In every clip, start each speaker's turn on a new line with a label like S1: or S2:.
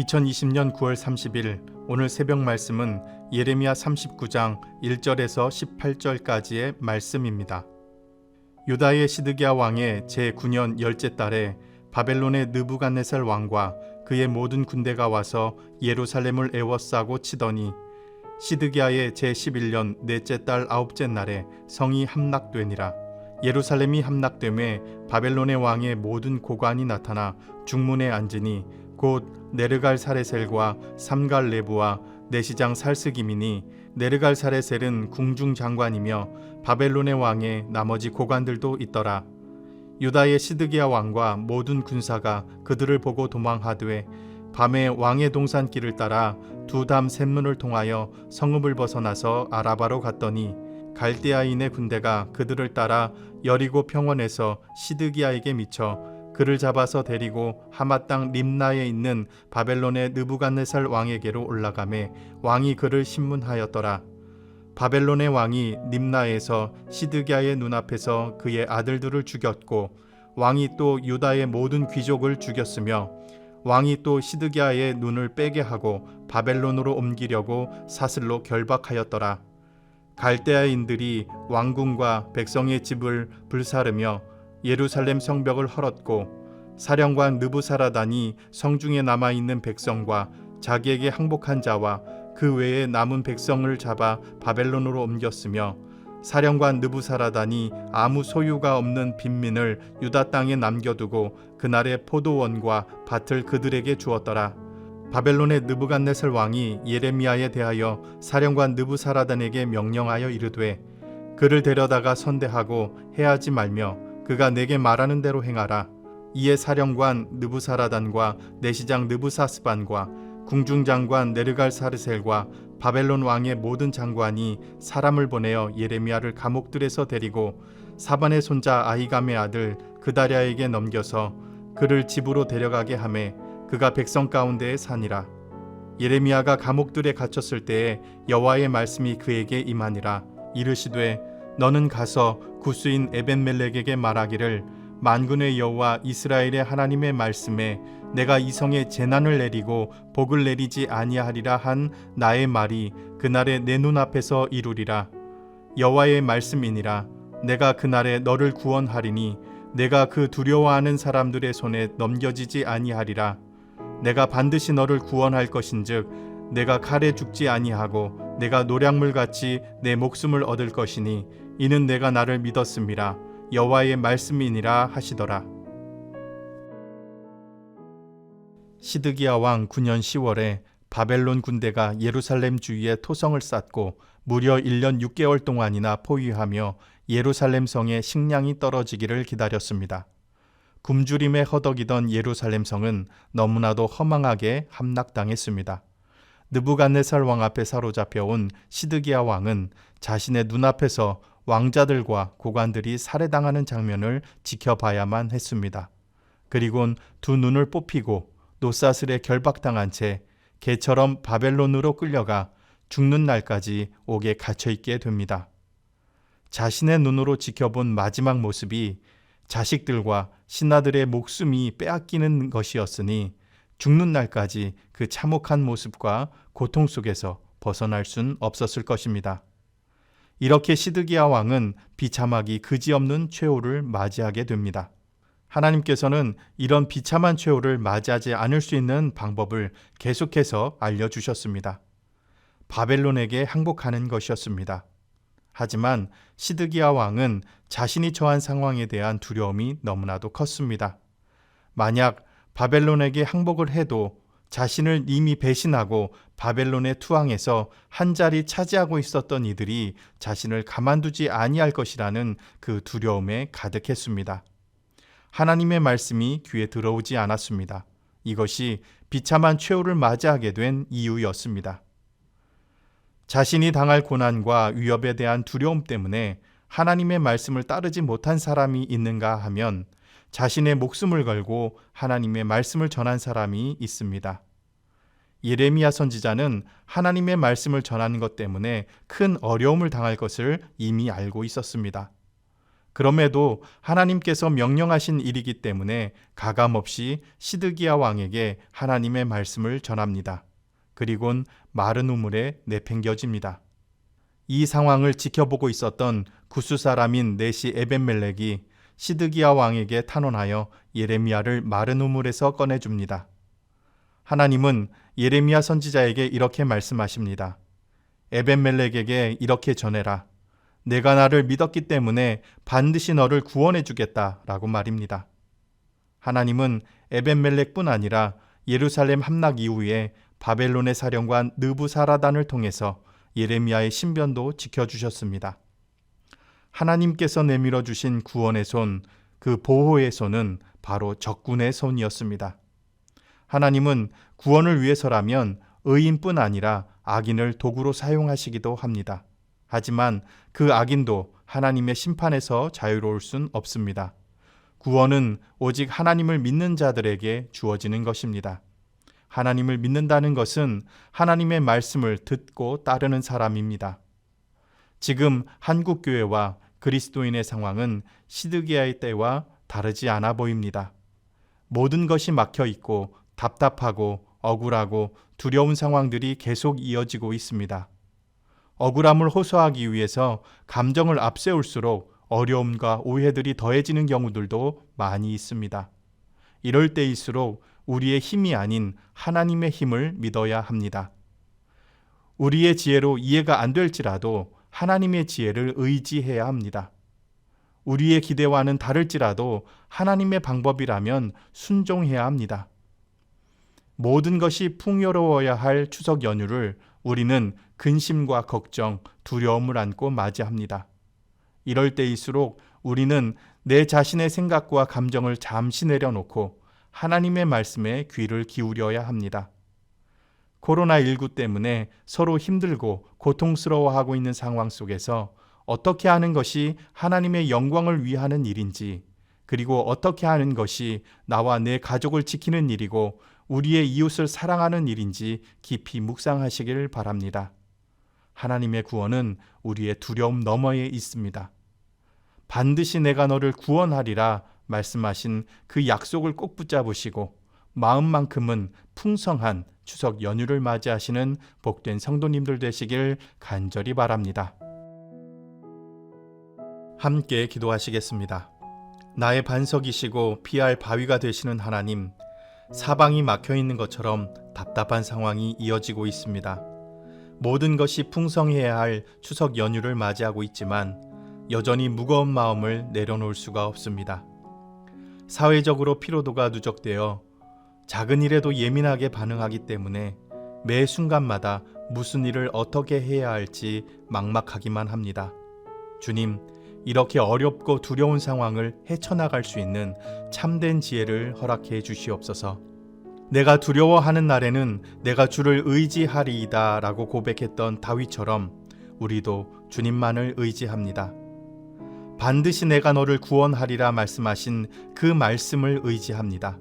S1: 2020년 9월 30일 오늘 새벽 말씀은 예레미야 39장 1절에서 18절까지의 말씀입니다. 유다의 시드기야 왕의 제9년 열째 달에 바벨론의 느부갓네살 왕과 그의 모든 군대가 와서 예루살렘을 에워싸고 치더니 시드기야의 제11년 넷째 달 아홉째 날에 성이 함락되니라. 예루살렘이 함락되매 바벨론의 왕의 모든 고관이 나타나 중문에 앉으니 곧 네르갈사레셀과 삼갈레부와 내시장 살스기민이 네르갈사레셀은 궁중장관이며 바벨론의 왕의 나머지 고관들도 있더라. 유다의 시드기야 왕과 모든 군사가 그들을 보고 도망하되 밤에 왕의 동산길을 따라 두담 샘문을 통하여 성읍을 벗어나서 아라바로 갔더니 갈대아인의 군대가 그들을 따라 여리고 평원에서 시드기야에게 미쳐 그를 잡아서 데리고 하마 땅 림나에 있는 바벨론의 느부갓네살 왕에게로 올라가매 왕이 그를 신문하였더라. 바벨론의 왕이 림나에서 시드기야의 눈앞에서 그의 아들들을 죽였고 왕이 또 유다의 모든 귀족을 죽였으며 왕이 또 시드기야의 눈을 빼게 하고 바벨론으로 옮기려고 사슬로 결박하였더라. 갈대아인들이 왕궁과 백성의 집을 불사르며 예루살렘 성벽을 헐었고 사령관 느부사라단이 성중에 남아있는 백성과 자기에게 항복한 자와 그 외에 남은 백성을 잡아 바벨론으로 옮겼으며 사령관 느부사라단이 아무 소유가 없는 빈민을 유다 땅에 남겨두고 그날의 포도원과 밭을 그들에게 주었더라. 바벨론의 느부갓네살 왕이 예레미야에 대하여 사령관 느부사라단에게 명령하여 이르되 그를 데려다가 선대하고 해하지 말며 그가 내게 말하는 대로 행하라. 이에 사령관 느부사라단과 내시장 느부사스반과 궁중장관 네르갈사르셀과 바벨론 왕의 모든 장관이 사람을 보내어 예레미야를 감옥들에서 데리고 사반의 손자 아히감의 아들 그다랴에게 넘겨서 그를 집으로 데려가게 하매 그가 백성 가운데에 사니라. 예레미야가 감옥들에 갇혔을 때에 여호와의 말씀이 그에게 임하니라. 이르시되 너는 가서 구스인 에벤멜렉에게 말하기를 만군의 여호와 이스라엘의 하나님의 말씀에 내가 이 성에 재난을 내리고 복을 내리지 아니하리라 한 나의 말이 그날에 내 눈앞에서 이루리라. 여호와의 말씀이니라. 내가 그날에 너를 구원하리니 내가 그 두려워하는 사람들의 손에 넘겨지지 아니하리라. 내가 반드시 너를 구원할 것인즉 내가 칼에 죽지 아니하고 내가 노략물같이 내 목숨을 얻을 것이니 이는 내가 나를 믿었음이라. 여호와의 말씀이니라 하시더라. 시드기야 왕 9년 10월에 바벨론 군대가 예루살렘 주위에 토성을 쌓고 무려 1년 6개월 동안이나 포위하며 예루살렘 성에 식량이 떨어지기를 기다렸습니다. 굶주림에 허덕이던 예루살렘 성은 너무나도 허망하게 함락당했습니다. 느부갓네살 왕 앞에 사로잡혀온 시드기야 왕은 자신의 눈앞에서 왕자들과 고관들이 살해당하는 장면을 지켜봐야만 했습니다. 그리곤 두 눈을 뽑히고 노사슬에 결박당한 채 개처럼 바벨론으로 끌려가 죽는 날까지 옥에 갇혀있게 됩니다. 자신의 눈으로 지켜본 마지막 모습이 자식들과 신하들의 목숨이 빼앗기는 것이었으니 죽는 날까지 그 참혹한 모습과 고통 속에서 벗어날 순 없었을 것입니다. 이렇게 시드기야 왕은 비참하기 그지없는 최후를 맞이하게 됩니다. 하나님께서는 이런 비참한 최후를 맞이하지 않을 수 있는 방법을 계속해서 알려주셨습니다. 바벨론에게 항복하는 것이었습니다. 하지만 시드기야 왕은 자신이 처한 상황에 대한 두려움이 너무나도 컸습니다. 만약 바벨론에게 항복을 해도 자신을 이미 배신하고 바벨론에 투항해서 한 자리 차지하고 있었던 이들이 자신을 가만두지 아니할 것이라는 그 두려움에 가득했습니다. 하나님의 말씀이 귀에 들어오지 않았습니다. 이것이 비참한 최후를 맞이하게 된 이유였습니다. 자신이 당할 고난과 위협에 대한 두려움 때문에 하나님의 말씀을 따르지 못한 사람이 있는가 하면 자신의 목숨을 걸고 하나님의 말씀을 전한 사람이 있습니다. 예레미야 선지자는 하나님의 말씀을 전하는 것 때문에 큰 어려움을 당할 것을 이미 알고 있었습니다. 그럼에도 하나님께서 명령하신 일이기 때문에 가감없이 시드기야 왕에게 하나님의 말씀을 전합니다. 그리곤 마른 우물에 내팽겨집니다. 이 상황을 지켜보고 있었던 구스 사람인 넷시 에벤멜렉이 시드기야 왕에게 탄원하여 예레미야를 마른 우물에서 꺼내줍니다. 하나님은 예레미야 선지자에게 이렇게 말씀하십니다. 에벤멜렉에게 이렇게 전해라. 내가 나를 믿었기 때문에 반드시 너를 구원해 주겠다 라고 말입니다. 하나님은 에벤멜렉뿐 아니라 예루살렘 함락 이후에 바벨론의 사령관 느부사라단을 통해서 예레미야의 신변도 지켜주셨습니다. 하나님께서 내밀어 주신 구원의 손, 그 보호의 손은 바로 적군의 손이었습니다. 하나님은 구원을 위해서라면 의인뿐 아니라 악인을 도구로 사용하시기도 합니다. 하지만 그 악인도 하나님의 심판에서 자유로울 순 없습니다. 구원은 오직 하나님을 믿는 자들에게 주어지는 것입니다. 하나님을 믿는다는 것은 하나님의 말씀을 듣고 따르는 사람입니다. 지금 한국교회와 그리스도인의 상황은 시드기야의 때와 다르지 않아 보입니다. 모든 것이 막혀 있고 답답하고 억울하고 두려운 상황들이 계속 이어지고 있습니다. 억울함을 호소하기 위해서 감정을 앞세울수록 어려움과 오해들이 더해지는 경우들도 많이 있습니다. 이럴 때일수록 우리의 힘이 아닌 하나님의 힘을 믿어야 합니다. 우리의 지혜로 이해가 안 될지라도 하나님의 지혜를 의지해야 합니다. 우리의 기대와는 다를지라도 하나님의 방법이라면 순종해야 합니다. 모든 것이 풍요로워야 할 추석 연휴를 우리는 근심과 걱정, 두려움을 안고 맞이합니다. 이럴 때일수록 우리는 내 자신의 생각과 감정을 잠시 내려놓고 하나님의 말씀에 귀를 기울여야 합니다. 코로나19 때문에 서로 힘들고 고통스러워하고 있는 상황 속에서 어떻게 하는 것이 하나님의 영광을 위하는 일인지, 그리고 어떻게 하는 것이 나와 내 가족을 지키는 일이고 우리의 이웃을 사랑하는 일인지 깊이 묵상하시길 바랍니다. 하나님의 구원은 우리의 두려움 너머에 있습니다. 반드시 내가 너를 구원하리라 말씀하신 그 약속을 꼭 붙잡으시고 마음만큼은 풍성한 추석 연휴를 맞이하시는 복된 성도님들 되시길 간절히 바랍니다. 함께 기도하시겠습니다. 나의 반석이시고 피할 바위가 되시는 하나님, 사방이 막혀있는 것처럼 답답한 상황이 이어지고 있습니다. 모든 것이 풍성해야 할 추석 연휴를 맞이하고 있지만 여전히 무거운 마음을 내려놓을 수가 없습니다. 사회적으로 피로도가 누적되어 작은 일에도 예민하게 반응하기 때문에 매 순간마다 무슨 일을 어떻게 해야 할지 막막하기만 합니다. 주님, 이렇게 어렵고 두려운 상황을 헤쳐나갈 수 있는 참된 지혜를 허락해 주시옵소서. 내가 두려워하는 날에는 내가 주를 의지하리이다 라고 고백했던 다윗처럼 우리도 주님만을 의지합니다. 반드시 내가 너를 구원하리라 말씀하신 그 말씀을 의지합니다.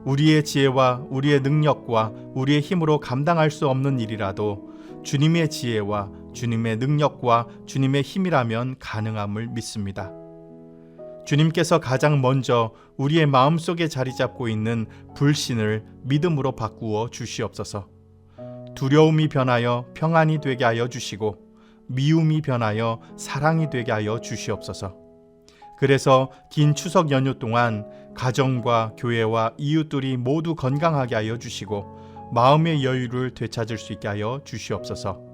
S1: 우리의 지혜와 우리의 능력과 우리의 힘으로 감당할 수 없는 일이라도 주님의 지혜와 주님의 능력과 주님의 힘이라면 가능함을 믿습니다. 주님께서 가장 먼저 우리의 마음속에 자리 잡고 있는 불신을 믿음으로 바꾸어 주시옵소서. 두려움이 변하여 평안이 되게 하여 주시고 미움이 변하여 사랑이 되게 하여 주시옵소서. 그래서 긴 추석 연휴 동안 가정과 교회와 이웃들이 모두 건강하게 하여 주시고 마음의 여유를 되찾을 수 있게 하여 주시옵소서.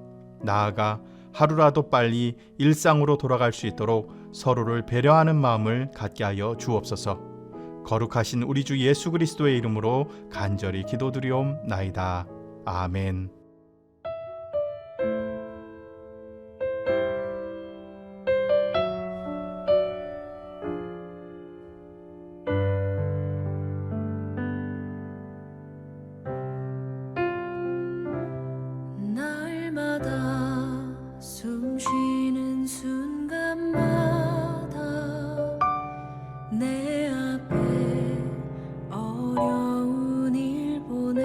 S1: 나아가 하루라도 빨리 일상으로 돌아갈 수 있도록 서로를 배려하는 마음을 갖게 하여 주옵소서. 거룩하신 우리 주 예수 그리스도의 이름으로 간절히 기도드리옵나이다. 아멘.
S2: 숨 쉬는 순간마다 내 앞에 어려운 일 보내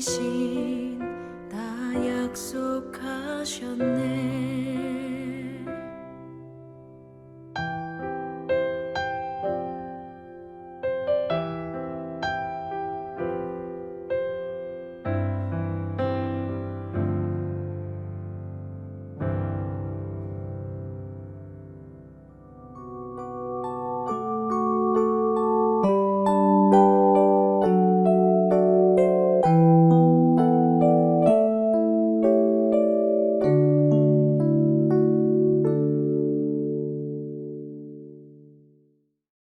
S2: 이시